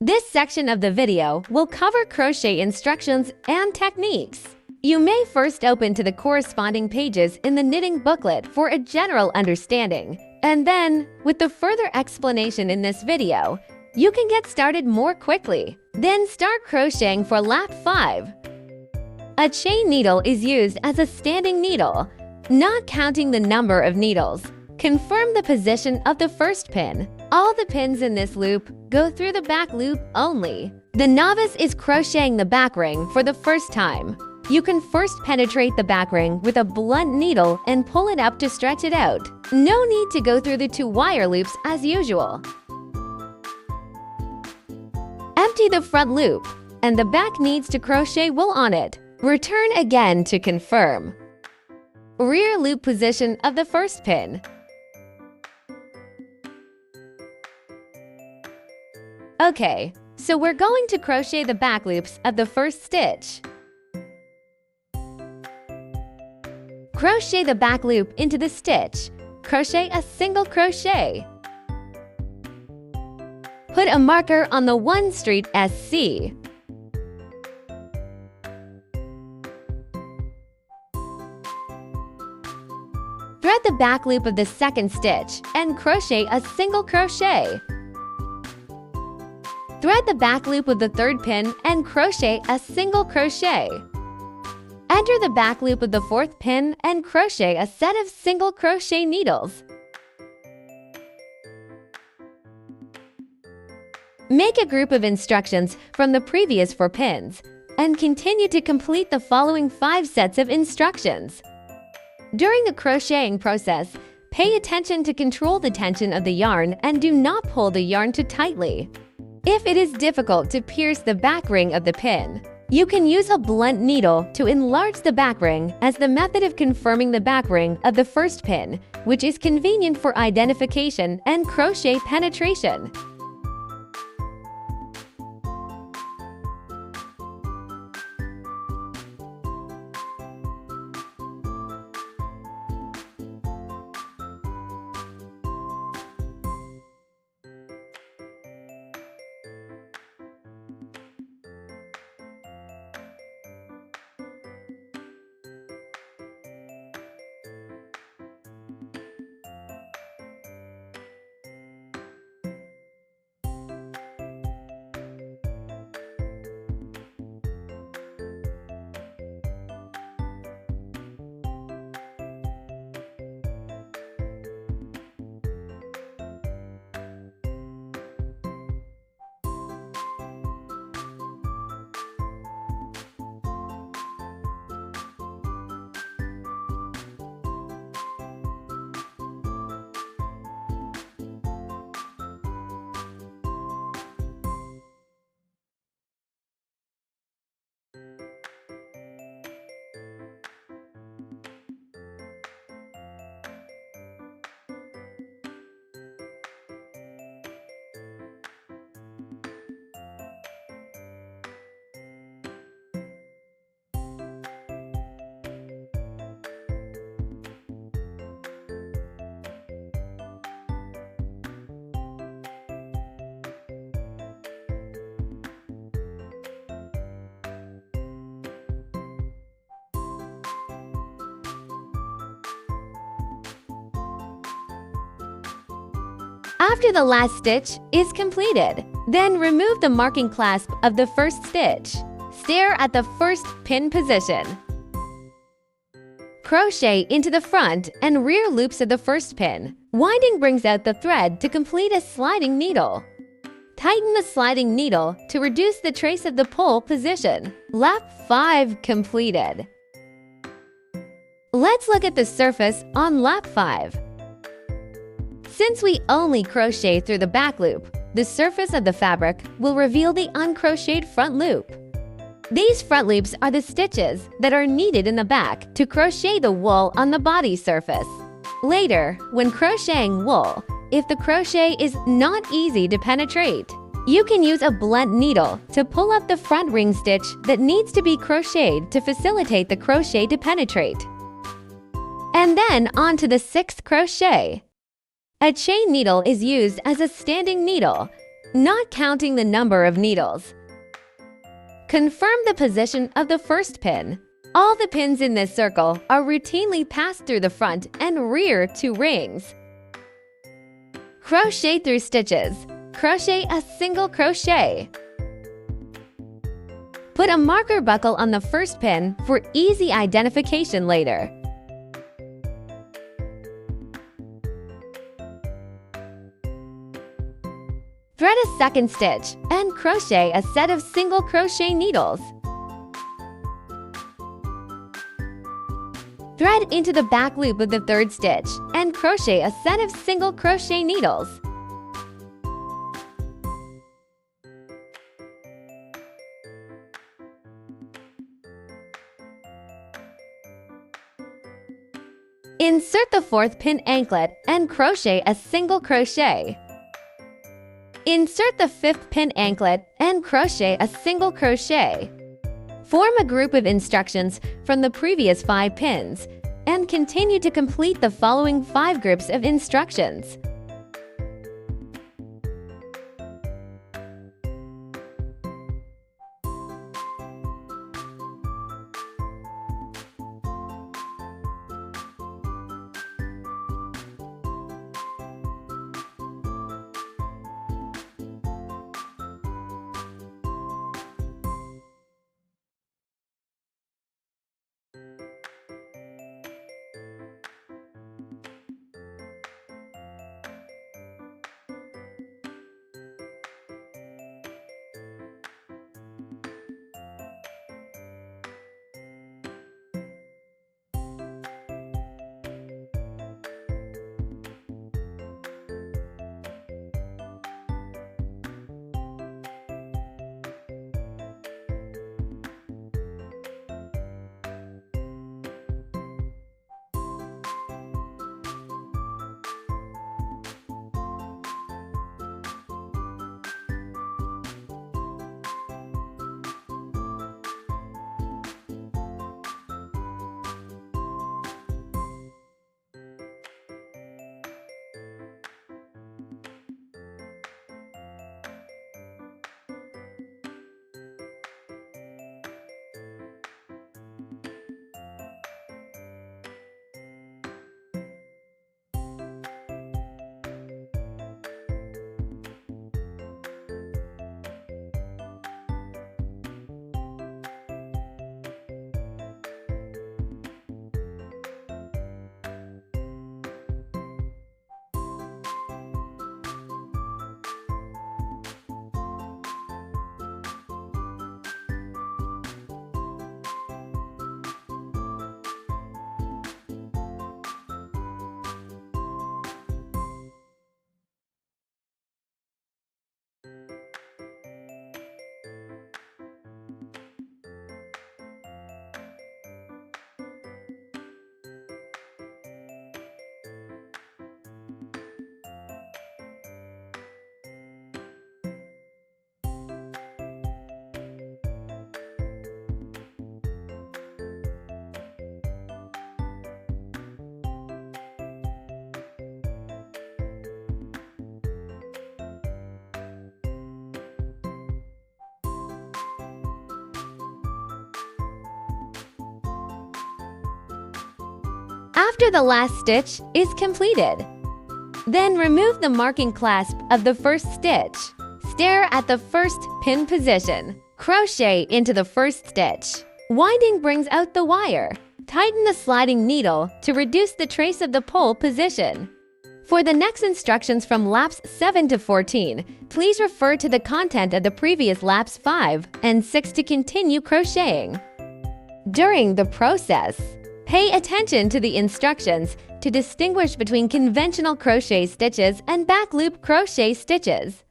This section of the video will cover crochet instructions and techniques. You may first open to the corresponding pages in the knitting booklet for a general understanding, and then, with the further explanation in this video, you can get started more quickly. Then start crocheting for lap 5. A chain needle is used as a standing needle, not counting the number of needles. Confirm the position of the first pin. All the pins in this loop go through the back loop only. The novice is crocheting the back ring for the first time. You can first penetrate the back ring with a blunt needle and pull it up to stretch it out. No need to go through the 2 wire loops as usual. Empty the front loop, and the back needs to crochet wool on it. Return again to confirm. Rear loop position of the first pin. Okay, so we're going to crochet the back loops of the first stitch. Crochet the back loop into the stitch. Crochet a single crochet. Put a marker on the 1 street as C. Thread the back loop of the second stitch and crochet a single crochet. Thread the back loop of the third pin and crochet a single crochet. Enter the back loop of the fourth pin and crochet a set of single crochet needles. Make a group of instructions from the previous 4 pins and continue to complete the following 5 sets of instructions. During the crocheting process, pay attention to control the tension of the yarn and do not pull the yarn too tightly. If it is difficult to pierce the back ring of the pin, you can use a blunt needle to enlarge the back ring as the method of confirming the back ring of the first pin, which is convenient for identification and crochet penetration. After the last stitch is completed, then remove the marking clasp of the first stitch. Stare at the first pin position. Crochet into the front and rear loops of the first pin. Winding brings out the thread to complete a sliding needle. Tighten the sliding needle to reduce the trace of the pull position. Lap 5 completed. Let's look at the surface on lap 5. Since we only crochet through the back loop, the surface of the fabric will reveal the uncrocheted front loop. These front loops are the stitches that are needed in the back to crochet the wool on the body surface. Later, when crocheting wool, if the crochet is not easy to penetrate, you can use a blunt needle to pull up the front ring stitch that needs to be crocheted to facilitate the crochet to penetrate. And then on to the 6th crochet. A chain needle is used as a standing needle, not counting the number of needles. Confirm the position of the first pin. All the pins in this circle are routinely passed through the front and rear 2 rings. Crochet through stitches. Crochet a single crochet. Put a marker buckle on the first pin for easy identification later. Thread a second stitch and crochet a set of single crochet needles. Thread into the back loop of the third stitch and crochet a set of single crochet needles. Insert the fourth pin anklet and crochet a single crochet. Insert the fifth pin anklet and crochet a single crochet. Form a group of instructions from the previous 5 pins and continue to complete the following 5 groups of instructions. After the last stitch is completed, then remove the marking clasp of the first stitch. Stare at the first pin position. Crochet into the first stitch. Winding brings out the wire. Tighten the sliding needle to reduce the trace of the pole position. For the next instructions from laps 7 to 14, please refer to the content of the previous laps 5 and 6 to continue crocheting. During the process, pay attention to the instructions to distinguish between conventional crochet stitches and back loop crochet stitches.